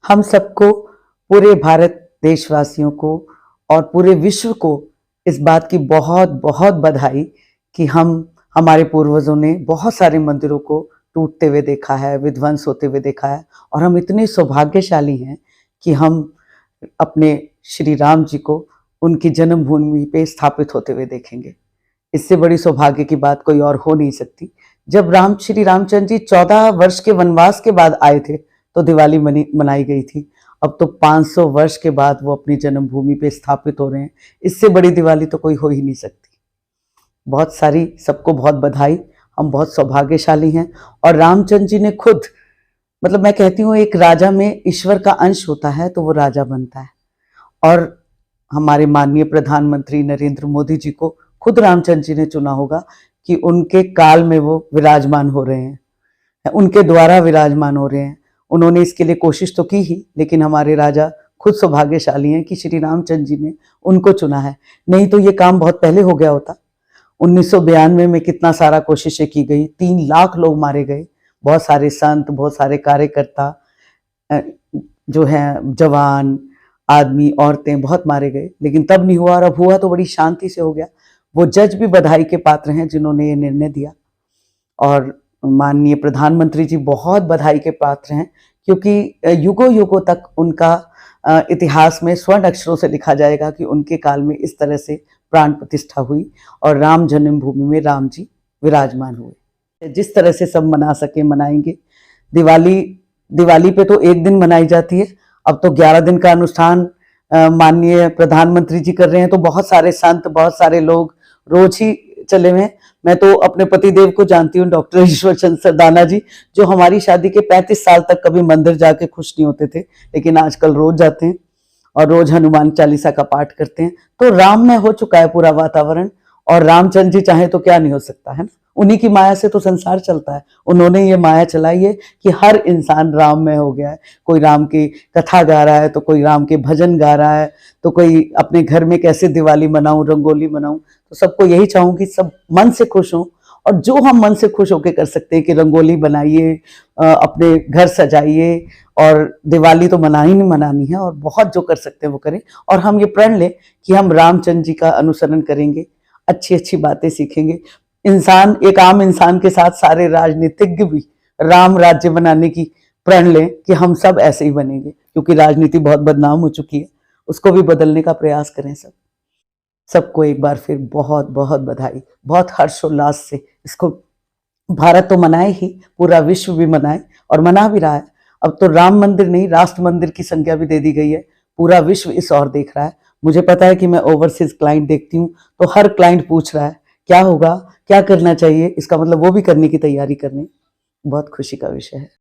हम सबको, पूरे भारत देशवासियों को और पूरे विश्व को इस बात की बहुत बहुत बधाई कि हमारे पूर्वजों ने बहुत सारे मंदिरों को टूटते हुए देखा है, विध्वंस होते हुए देखा है, और हम इतने सौभाग्यशाली हैं कि हम अपने श्री राम जी को उनकी जन्मभूमि पे स्थापित होते हुए देखेंगे। इससे बड़ी सौभाग्य की बात कोई और हो नहीं सकती। जब श्री रामचंद्र जी 14 वर्ष के वनवास के बाद आए थे तो दिवाली मनाई गई थी। अब तो 500 वर्ष के बाद वो अपनी जन्मभूमि पे स्थापित हो रहे हैं। इससे बड़ी दिवाली तो कोई हो ही नहीं सकती। बहुत सारी, सबको बहुत बधाई। हम बहुत सौभाग्यशाली हैं। और रामचंद्र जी ने खुद, मतलब मैं कहती हूँ एक राजा में ईश्वर का अंश होता है तो वो राजा बनता है। और हमारे माननीय प्रधानमंत्री नरेंद्र मोदी जी को खुद रामचंद्र जी ने चुना होगा कि उनके काल में वो विराजमान हो रहे हैं, उनके द्वारा विराजमान हो रहे हैं। उन्होंने इसके लिए कोशिश तो की ही, लेकिन हमारे राजा खुद सौभाग्यशाली हैं कि श्री रामचंद्र जी ने उनको चुना है। नहीं तो ये काम बहुत पहले हो गया होता। 1992 में कितना सारा कोशिशें की गई, 3 लाख लोग मारे गए, बहुत सारे संत, बहुत सारे कार्यकर्ता जो हैं, जवान, आदमी, औरतें, बहुत मारे गए, लेकिन तब नहीं हुआ। और अब हुआ तो बड़ी शांति से हो गया। वो जज भी बधाई के पात्र हैं जिन्होंने ये निर्णय दिया। और माननीय प्रधानमंत्री जी बहुत बधाई के पात्र हैं, क्योंकि युगों युगों तक उनका इतिहास में स्वर्ण अक्षरों से लिखा जाएगा कि उनके काल में इस तरह से प्राण प्रतिष्ठा हुई और राम जन्मभूमि में राम जी विराजमान हुए। जिस तरह से सब मना सके मनाएंगे। दिवाली पे तो एक दिन मनाई जाती है, अब तो 11 दिन का अनुष्ठान माननीय प्रधानमंत्री जी कर रहे हैं। तो बहुत सारे संत, बहुत सारे लोग रोज ही चले हुए हैं। मैं तो अपने पतिदेव को जानती हूँ, डॉक्टर ईश्वर चंद्र सरदाना जी, जो हमारी शादी के 35 साल तक कभी मंदिर जाके खुश नहीं होते थे, लेकिन आजकल रोज जाते हैं और रोज हनुमान चालीसा का पाठ करते हैं। तो राम में हो चुका है पूरा वातावरण, और रामचंद्र जी चाहे तो क्या नहीं हो सकता है ना। उन्हीं की माया से तो संसार चलता है। उन्होंने ये माया चलाई है कि हर इंसान राम में हो गया है। कोई राम की कथा गा रहा है, तो कोई राम के भजन गा रहा है, तो कोई अपने घर में कैसे दिवाली मनाऊं, रंगोली मनाऊं। तो सबको यही चाहूंगी, सब मन से खुश हों। और जो हम मन से खुश होकर कर सकते हैं कि रंगोली बनाइए, अपने घर सजाइए, और दिवाली तो मनानी नहीं मनानी है, और बहुत जो कर सकते हैं वो करें। और हम ये प्रण लें कि हम रामचंद्र जी का अनुसरण करेंगे, अच्छी अच्छी बातें सीखेंगे। इंसान, एक आम इंसान के साथ सारे राजनीतिज्ञ भी राम राज्य बनाने की प्रण लें कि हम सब ऐसे ही बनेंगे, क्योंकि राजनीति बहुत बदनाम हो चुकी है। उसको भी बदलने का प्रयास करें सब। सबको एक बार फिर बहुत बहुत बधाई। बहुत हर्षोल्लास से इसको भारत तो मनाए ही, पूरा विश्व भी मनाए और मना भी रहा है। अब तो राम मंदिर नहीं, राष्ट्र मंदिर की संख्या भी दे दी गई है। पूरा विश्व इस ओर देख रहा है। मुझे पता है कि मैं ओवरसीज क्लाइंट देखती हूँ, तो हर क्लाइंट पूछ रहा है क्या होगा, क्या करना चाहिए। इसका मतलब वो भी करने की तैयारी कर रहे हैं। बहुत खुशी का विषय है।